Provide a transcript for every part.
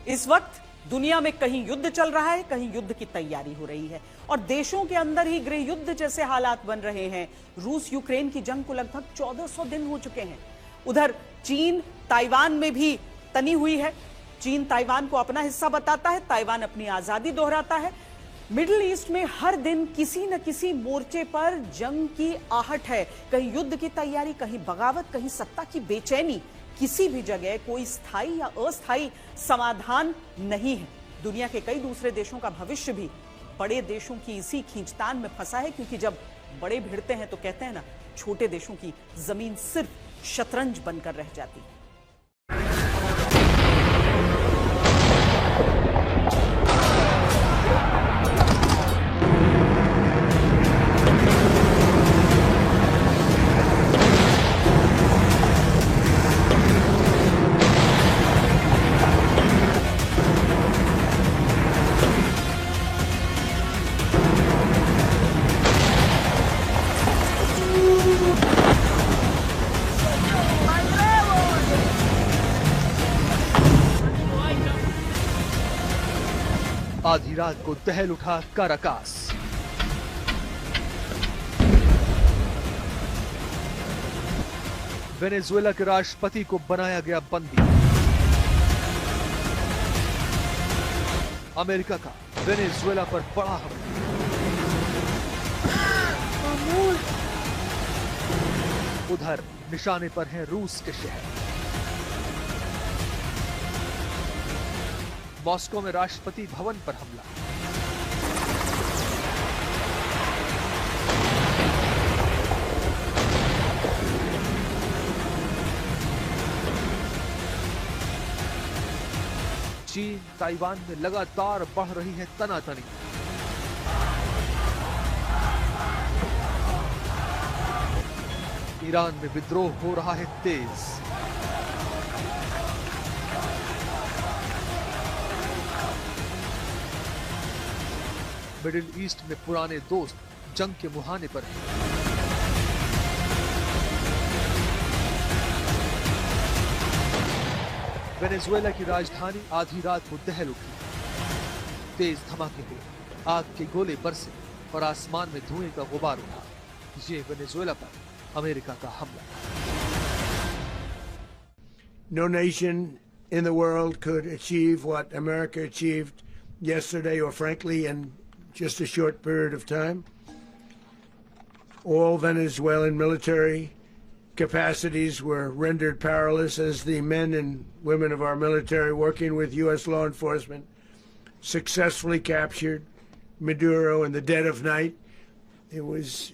इस वक्त दुनिया में कहीं युद्ध चल रहा है, कहीं युद्ध की तैयारी हो रही है और देशों के अंदर ही गृह युद्ध जैसे हालात बन रहे हैं। रूस यूक्रेन की जंग को लगभग 1400 दिन हो चुके हैं। उधर चीन ताइवान में भी तनी हुई है। चीन ताइवान को अपना हिस्सा बताता है, ताइवान अपनी आजादी दोहराता है। मिडिल ईस्ट में हर दिन किसी न किसी मोर्चे पर जंग की आहट है। कहीं युद्ध की तैयारी, कहीं बगावत, कहीं सत्ता की बेचैनी। किसी भी जगह कोई स्थायी या अस्थायी समाधान नहीं है। दुनिया के कई दूसरे देशों का भविष्य भी बड़े देशों की इसी खींचतान में फंसा है, क्योंकि जब बड़े भिड़ते हैं तो कहते हैं ना, छोटे देशों की जमीन सिर्फ शतरंज बनकर रह जाती है। आधी रात को दहल उठा काराकास। वेनेजुएला के राष्ट्रपति को बनाया गया बंदी। अमेरिका का वेनेजुएला पर बड़ा हमला। उधर निशाने पर हैं रूस के शहर। मॉस्को में राष्ट्रपति भवन पर हमला। चीन ताइवान में लगातार बढ़ रही है तनातनी। ईरान में विद्रोह हो रहा है तेज। मिडिल ईस्ट में पुराने दोस्त जंग के मुहाने पर हैं। वेनेजुएला की राजधानी आधी रात को दहल उठी। तेज धमाके हुए, आग के गोले बरसे और आसमान में धुएं का गुबार उठा। ये वेनेजुएला पर अमेरिका का हमला। No nation in the world could achieve what America achieved yesterday, or frankly in just a short period of time. All Venezuelan military capacities were rendered powerless as the men and women of our military, working with U.S. law enforcement, successfully captured Maduro in the dead of night. It was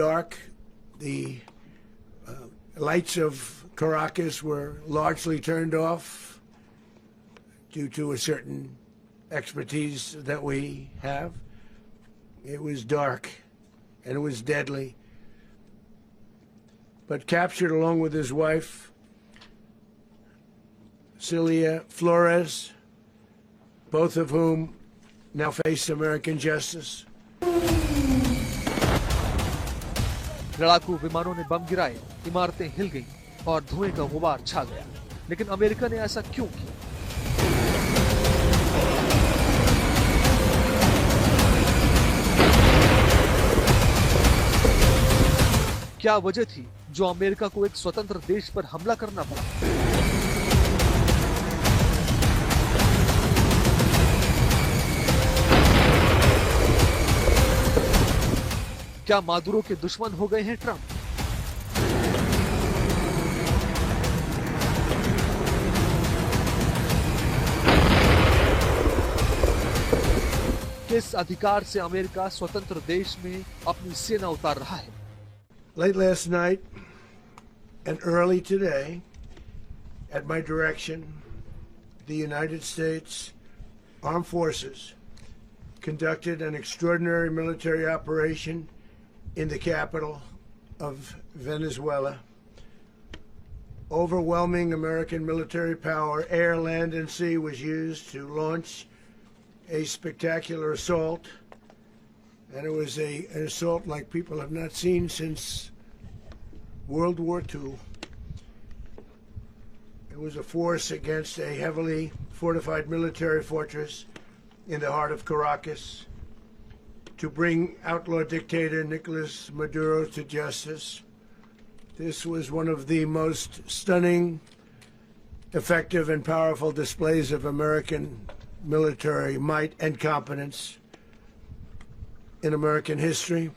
dark. The lights of Caracas were largely turned off due to a certain expertise that we have. It was dark and it was deadly. But captured along with his wife, Celia Flores, both of whom now face American justice. लड़ाकू विमानों ने बम गिराए, इमारतें हिल गईं और धुएं का गुबार छा गया। लेकिन अमेरिका ने ऐसा क्यों किया? क्या वजह थी जो अमेरिका को एक स्वतंत्र देश पर हमला करना पड़ा? क्या मादुरो के दुश्मन हो गए हैं ट्रंप? किस अधिकार से अमेरिका स्वतंत्र देश में अपनी सेना उतार रहा है? Late last night and early today, at my direction, the United States Armed Forces conducted an extraordinary military operation in the capital of Venezuela. Overwhelming American military power, air, land, and sea, was used to launch a spectacular assault. And it was an assault like people have not seen since World War II. It was a force against a heavily fortified military fortress in the heart of Caracas to bring outlaw dictator Nicolas Maduro to justice. This was one of the most stunning, effective, and powerful displays of American military might and competence in American history.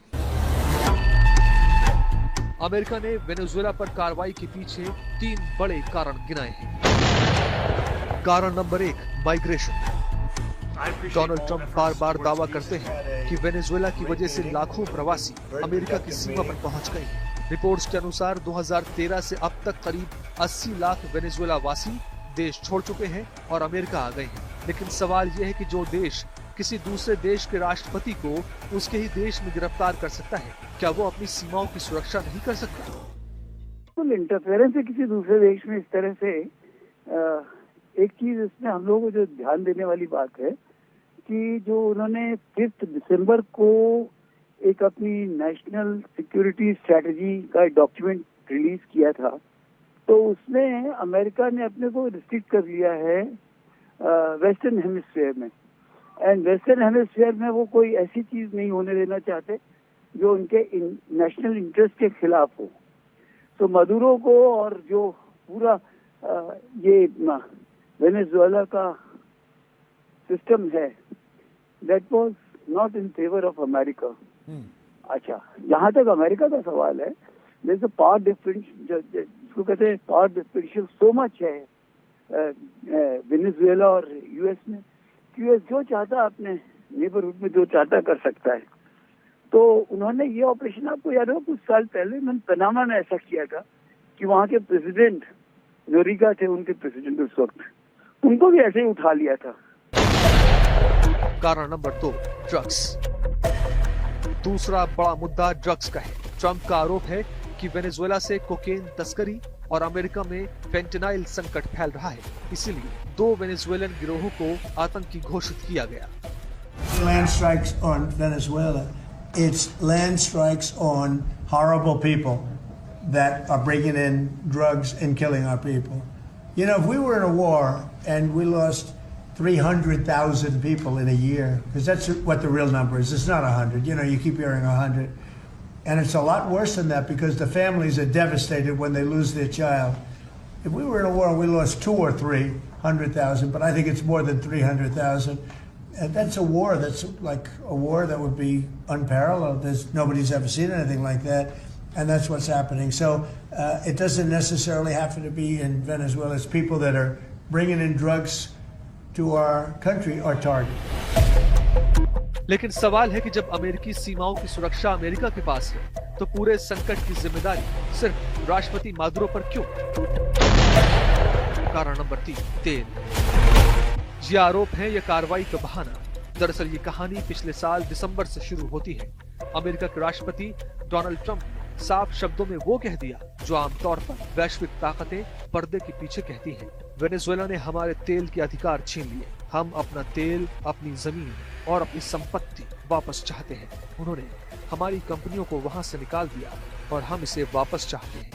America ने Venezuela पर कार्रवाई के पीछे 3 बड़े कारण गिनाए हैं। कारण number 1, migration. Donald Trump बार बार दावा करते हैं कि वेनेजुएला की वजह से लाखों प्रवासी अमेरिका की सीमा पर पहुंच गए हैं। रिपोर्ट्स के अनुसार 2013 से अब तक करीब 80 लाख वेनेजुएला वासी देश छोड़ चुके हैं और अमेरिका आ गए हैं। लेकिन सवाल यह है कि जो देश किसी दूसरे देश के राष्ट्रपति को उसके ही देश में गिरफ्तार कर सकता है, क्या वो अपनी सीमाओं की सुरक्षा नहीं कर सकता? तो इंटरफेरेंस है किसी दूसरे देश में इस तरह से एक चीज इसमें हम लोगों को जो ध्यान देने वाली बात है कि जो उन्होंने 5 दिसंबर को एक अपनी नेशनल सिक्योरिटी स्ट्रेटजी का डॉक्यूमेंट रिलीज किया था, तो उसमें अमेरिका ने अपने को रिस्ट्रिक्ट कर लिया है वेस्टर्न हेमिस्फीयर में। एंड वेस्टर्न हेमिस्फीयर में वो कोई ऐसी चीज नहीं होने देना चाहते जो उनके नेशनल इंटरेस्ट के खिलाफ हो। तो मदुरो को और जो पूरा ये वेनेजुएला का सिस्टम है, that was not in favour of America. अच्छा, जहां तक अमेरिका का सवाल है, जैसे पावर डिफरेंशियल, जिसको कहते हैं पावर डिफरेंशियल सो मच है वेनेजुएला और यूएस में, यूएस जो चाहता अपने नेबरहुड में जो चाहता कर सकता है। तो उन्होंने ये ऑपरेशन, आपको याद होगा कुछ साल पहले उन्होंने पनामा में ऐसा किया था कि वहाँ के प्रेसिडेंट नोरिगा थे, उनके प्रेसिडेंट उस वक्त, उनको भी ऐसे ही उठा लिया था। कारण नंबर 2, ड्रग्स। दूसरा बड़ा मुद्दा ड्रग्स का है। ट्रंप का आरोप है कि वेनेजुएला से कोकेन तस्करी और अमेरिका में फेंटेनाइल संकट फैल रहा है, इसीलिए 2 वेनेजुएलन गिरोहों को आतंकी घोषित किया गया। Land strikes on Venezuela. It's land strikes on horrible people that are bringing in drugs and killing our people. You know, if we were in a war and we lost 300,000 people in a year, because that's what the real number is. It's not 100. You know, you keep hearing 100. And it's a lot worse than that because the families are devastated when they lose their child. If we were in a war and we lost 2 or 300,000, but I think it's more than 300,000, and that's a war that's like a war that would be unparalleled. Nobody's ever seen anything like that, and that's what's happening. So it doesn't necessarily have to be in Venezuela. It's people that are bringing in drugs to our country are targeted. लेकिन सवाल है कि जब अमेरिकी सीमाओं की सुरक्षा America के पास है, तो पूरे संकट की जिम्मेदारी सिर्फ राष्ट्रपति मादुरो पर क्यों? कारण नंबर 3, तेल। ये आरोप है या कार्रवाई का बहाना। दरअसल ये कहानी पिछले साल दिसंबर से शुरू होती है। अमेरिका के राष्ट्रपति डोनाल्ड ट्रंप ने साफ शब्दों में वो कह दिया जो आमतौर पर वैश्विक ताकतें पर्दे के पीछे कहती हैं। वेनेजुएला ने हमारे तेल के अधिकार छीन लिए। हम अपना तेल, अपनी जमीन और अपनी संपत्ति वापस चाहते हैं। उन्होंने हमारी कंपनियों को वहां से निकाल दिया और हम इसे वापस चाहते हैं।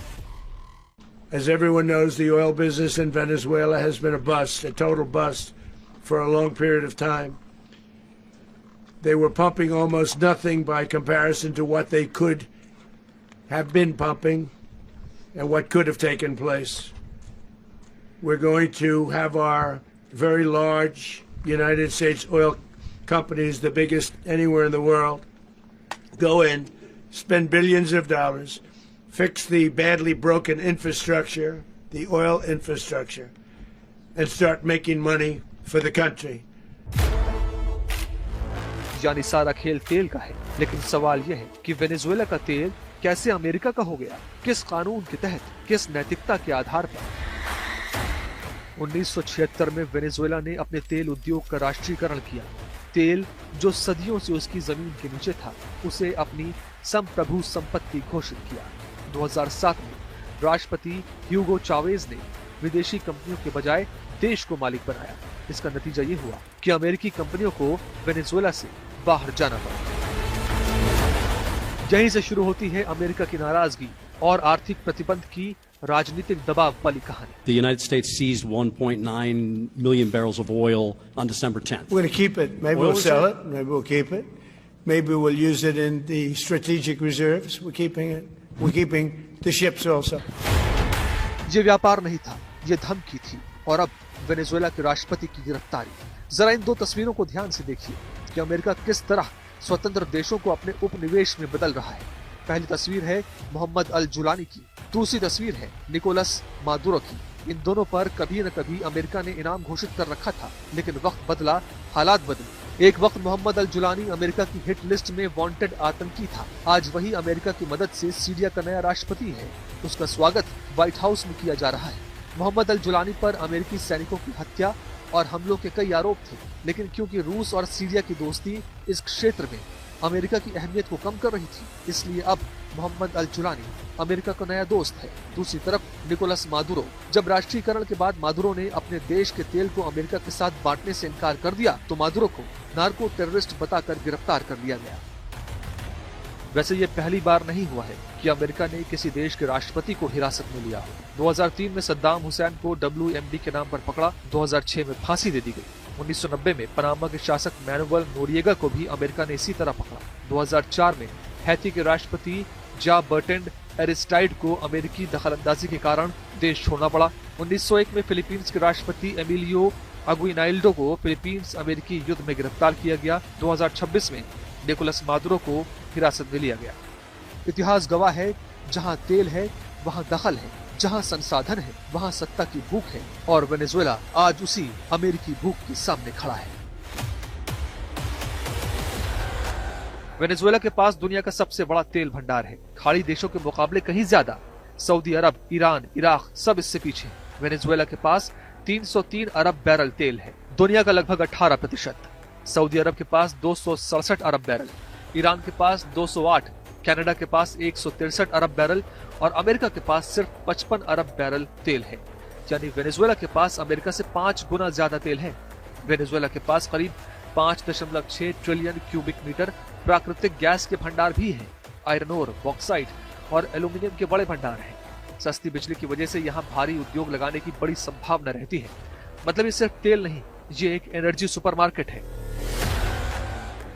As everyone knows, the oil business in Venezuela has been a bust, a total bust, for a long period of time. They were pumping almost nothing by comparison to what they could have been pumping and what could have taken place. We're going to have our very large United States oil companies, the biggest anywhere in the world, go in, spend billions of dollars, fix the badly broken infrastructure, the oil infrastructure, and start making money for the country. यानी सारा खेल तेल का है, लेकिन सवाल यह है कि वेनेजुएला का तेल कैसे अमेरिका का हो गया? किस कानून के तहत, किस नैतिकता के आधार पर? 1976 में वेनेजुएला ने अपने तेल उद्योग का राष्ट्रीयकरण किया। तेल जो सदियों से उसकी जमीन के नीचे था, उसे अपनी संप्रभु संपत्ति घोषित किया। 2007 में राष्ट्रपति ह्यूगो चावेज ने विदेशी कंपनियों के बजाय देश को मालिक बनाया। इसका नतीजा ये हुआ कि अमेरिकी कंपनियों को वेनेजुएला से बाहर जाना पड़ा। यहीं से शुरू होती है अमेरिका की नाराजगी और आर्थिक प्रतिबंध की राजनीतिक दबाव वाली कहानी। The United States seized 1.9 million barrels of oil on December 10th. We're going to keep it. Maybe we'll sell it. Maybe we'll keep it. Maybe we'll use it in the strategic reserves. We're keeping it. We're keeping the ships also. ये व्यापार नहीं था, ये धमकी थी। और अब Venezuela के राष्ट्रपति की गिरफ्तारी। जरा इन दो तस्वीरों को ध्यान से देखिए कि अमेरिका किस तरह स्वतंत्र देशों को अपने उपनिवेश में बदल रहा है। पहली तस्वीर है मोहम्मद अल जुलानी की, दूसरी तस्वीर है निकोलस मादुरो की। इन दोनों पर कभी न कभी अमेरिका ने इनाम घोषित कर रखा था, लेकिन वक्त बदला, हालात बदले। एक वक्त मोहम्मद अल जुलानी अमेरिका की हिट लिस्ट में वांटेड आतंकी था। आज वही अमेरिका की मदद से सीरिया का नया राष्ट्रपति है। उसका स्वागत व्हाइट हाउस में किया जा रहा है। मोहम्मद अल जुलानी पर अमेरिकी सैनिकों की हत्या और हमलों के कई आरोप थे, लेकिन क्योंकि रूस और सीरिया की दोस्ती इस क्षेत्र में अमेरिका की अहमियत को कम कर रही थी, इसलिए अब मोहम्मद अल जुलानी अमेरिका का नया दोस्त है। दूसरी तरफ निकोलस मादुरो, जब राष्ट्रीयकरण के बाद मादुरो ने अपने देश के तेल को अमेरिका के साथ बांटने से इनकार कर दिया, तो मादुरो को नार्को टेररिस्ट बताकर गिरफ्तार कर लिया गया। वैसे ये पहली बार नहीं हुआ है कि अमेरिका ने किसी देश के राष्ट्रपति को हिरासत में लिया हो। 2003 में सद्दाम हुसैन को WMD के नाम पर पकड़ा, 2006 में फांसी दे दी गई। 1990 में पनामा के शासक मैनुअल नोरिएगा को भी अमेरिका ने इसी तरह पकड़ा। 2004 में हैती के राष्ट्रपति जा बर्टेंड एरिस्टाइड को अमेरिकी दखलंदाजी के कारण देश छोड़ना पड़ा। 1901 में फिलीपींस के राष्ट्रपति एमिलियो अगुइनाल्डो को फिलीपींस अमेरिकी युद्ध में गिरफ्तार किया गया। 2026 में निकोलस मादुरो को हिरासत में लिया गया। इतिहास गवाह है, जहां तेल है वहां दखल है, जहां संसाधन है वहां सत्ता की भूख है, और वेनेजुएला आज उसी अमेरिकी भूख के सामने खड़ा है। वेनेजुएला के पास दुनिया का सबसे बड़ा तेल भंडार है, खाड़ी देशों के मुकाबले कहीं ज्यादा। सऊदी अरब, ईरान, इराक सब इससे पीछे। वेनेजुएला के पास 303 अरब बैरल तेल है, दुनिया का लगभग 18%। सऊदी अरब के पास 267 अरब बैरल, ईरान के पास 208, कनाडा के पास 163 अरब बैरल और अमेरिका के पास सिर्फ 55 अरब बैरल तेल है। यानी वेनेजुएला के पास अमेरिका से 5 गुना ज्यादा तेल है। वेनेजुएला के पास करीब 5.6 ट्रिलियन क्यूबिक मीटर प्राकृतिक गैस के भंडार भी हैं। आयरन ओर, बॉक्साइट और एल्यूमिनियम के बड़े भंडार हैं। सस्ती बिजली की वजह से यहाँ भारी उद्योग लगाने की बड़ी संभावना रहती है। मतलब ये सिर्फ तेल नहीं, ये एक एनर्जी सुपरमार्केट है।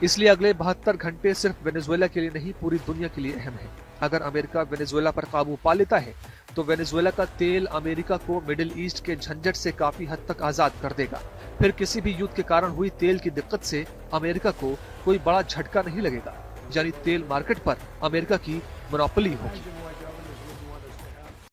इसलिए अगले 72 घंटे सिर्फ वेनेजुएला के लिए नहीं, पूरी दुनिया के लिए अहम है। अगर अमेरिका वेनेजुएला पर काबू पा लेता है तो वेनेजुएला का तेल अमेरिका को मिडिल ईस्ट के झंझट से काफी हद तक आजाद कर देगा। फिर किसी भी युद्ध के कारण हुई तेल की दिक्कत से अमेरिका को कोई बड़ा झटका नहीं लगेगा। यानी तेल मार्केट पर अमेरिका की मोनोपोली होगी।